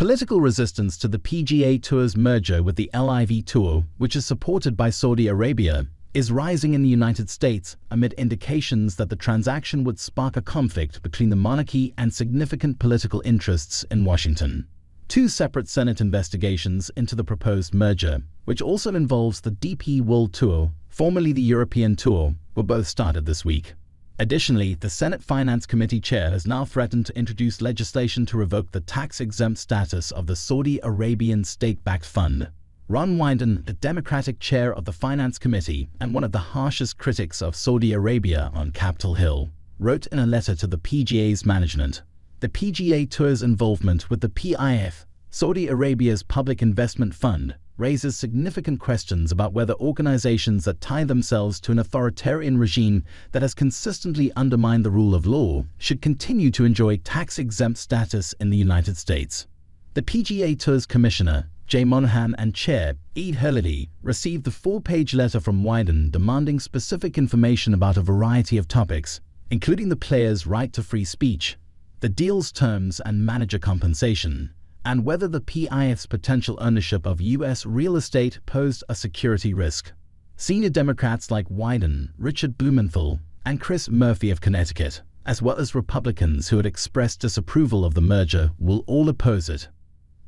Political resistance to the PGA Tour's merger with the LIV Tour, which is supported by Saudi Arabia, is rising in the United States amid indications that the transaction would spark a conflict between the monarchy and significant political interests in Washington. Two separate Senate investigations into the proposed merger, which also involves the DP World Tour, formerly the European Tour, were both started this week. Additionally, the Senate Finance Committee chair has now threatened to introduce legislation to revoke the tax-exempt status of the Saudi Arabian state-backed fund. Ron Wyden, the Democratic chair of the Finance Committee and one of the harshest critics of Saudi Arabia on Capitol Hill, wrote in a letter to the PGA's management, "The PGA Tour's involvement with the PIF, Saudi Arabia's public investment fund, raises significant questions about whether organizations that tie themselves to an authoritarian regime that has consistently undermined the rule of law should continue to enjoy tax-exempt status in the United States." The PGA Tour's commissioner, Jay Monahan, and chair, Ed Hurley, received the 4-page letter from Wyden demanding specific information about a variety of topics, including the players' right to free speech, the deal's terms and manager compensation, and whether the PIF's potential ownership of U.S. real estate posed a security risk. Senior Democrats like Wyden, Richard Blumenthal, and Chris Murphy of Connecticut, as well as Republicans who had expressed disapproval of the merger, will all oppose it.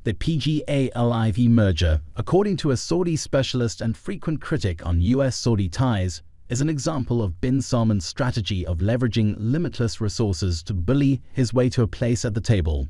The PGA LIV merger, according to a Saudi specialist and frequent critic on U.S.-Saudi ties, is an example of bin Salman's strategy of leveraging limitless resources to bully his way to a place at the table.